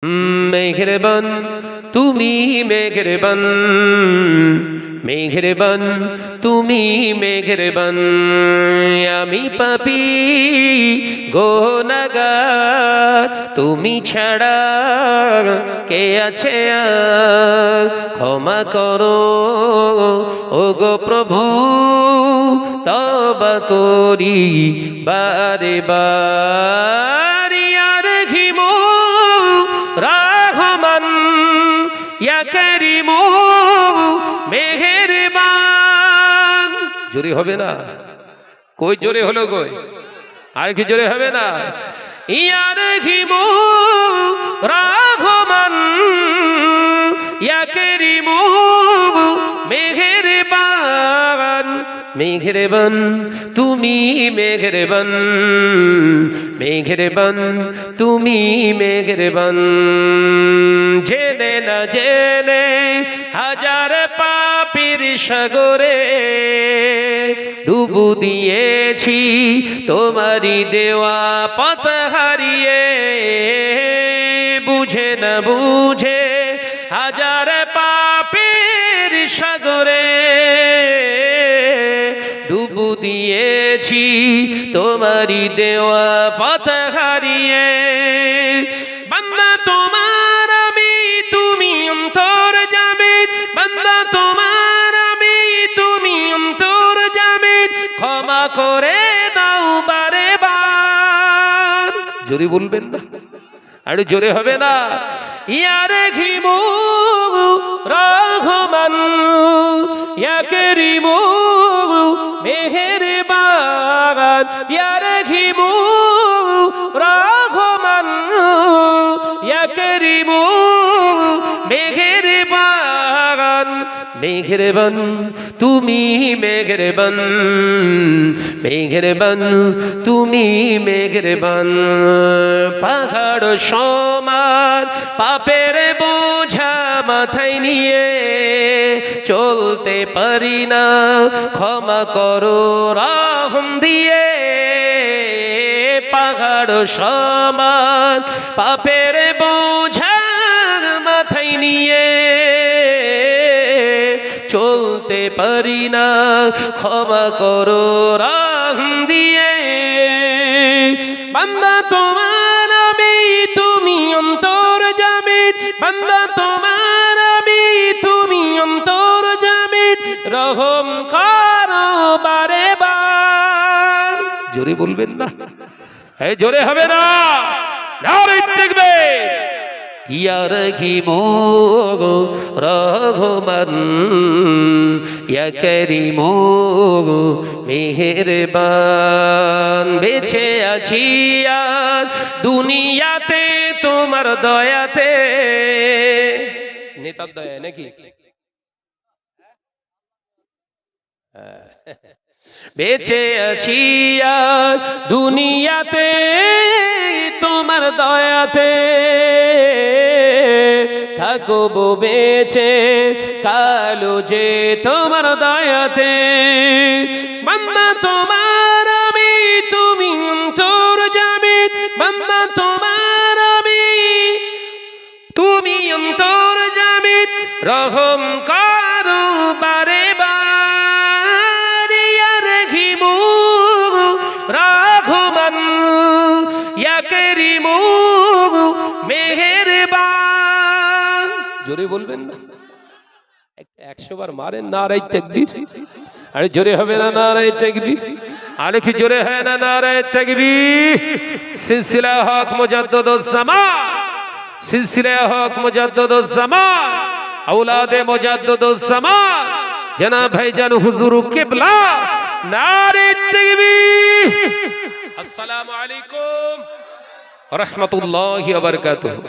মেহেরবান তুমি মেহেরবান, মেহেরবান তুমি মেহেরবান। আমি পাপী গুনাহগার, তুমি ছাড়া কে আছে আর? ক্ষমা করো ওগো প্রভু, তওবা করি বারে বার। ইয়া রহিমু রহমান, ইয়া করিমু মেহেরবান। জোরে হবে না? কই জোরে হলো কই? আর কি জোরে হবে না? ইয়া রহিমু রহমান, ইয়া করিমু মেহেরবান। মেহেরবান তুমি মেহেরবান, মেহেরবান তুমি মেহেরবান। জেনে না জেনে হাজার পাপীর সাগরে ডুবু দিয়েছি, তোমারই দেওয়া পথ হারিয়ে। বুঝে না বুঝে হাজার পাপীর সাগরে ডুবু দিয়েছি, তোমারই দেওয়া পথ হারিয়ে। বান্দা তোমার আমি, তুমি অন্তর্যামী। বান্দা তোমার আমি, তুমি অন্তর্যামী। ক্ষমা করে দাও বারে বার। জোরে বলবেন না? আরে জোরে হবে না? ইয়া রহিমু রহমান, ইয়া করিমু মেহেরবান। ইয়া রহিমু রহমান, ইয়া করিমু মেহেরবান। মেহেরবান তুমি মেহেরবান, মেহেরবান তুমি মেহেরবান। পাহাড় সমান পাপের বোঝা মাথায় নিয়ে চলতে পারি না, ক্ষমা করো রহম দিয়ে। পাহাড় সমান পাপের বোঝা মাথায় নিয়ে চলতে পারি না, ক্ষমা করো রহম দিয়ে। বান্দা তোমার আমি, তুমি অন্তর্যামী। বান্দা তোমার আমি, তুমি অন্তর্যামী। রহম করো বারে বার। জোরে বলবেন না? এই জোরে হবে না? নারে তাকবীর। ইয়া রহিমু রহমান, ইয়া করিমু মেহেরবান। বেঁচে আছি আর দুনিয়াতে তোমার দয়াতে। নেতার দয়া নাকি? বেঁচে আছি আর দুনিয়াতে তোমার দয়াতে। থাকবো বেঁচে কালো যে তোমার দয়াতে। বান্দা তোমার আমি, তুমি অন্তর্যামী। বান্দা তোমার আমি, তুমি অন্তর্যামী। রহম করো বারে বার। ইয়া রহিমু রহমান, ইয়া করিমু মেহেরবান। জোরে বলবেন না? 100 বার মারেন নারে তাকবীর। আরে জোরে হবে না? নারে তাকবীর। আরে কি জোরে হয় না? নারে তাকবীর। সিলসিলা হক মুজাদ্দিদুস জামান, সিলসিলা হক মুজাদ্দিদুস জামান, औलादे मुजद्दिदुस ज़मान जनाब भाईजान हुजूर किबला। नारे तकबीर। अस्सलामु अलैकुम व रहमतुल्लाहि व बरकातुहू।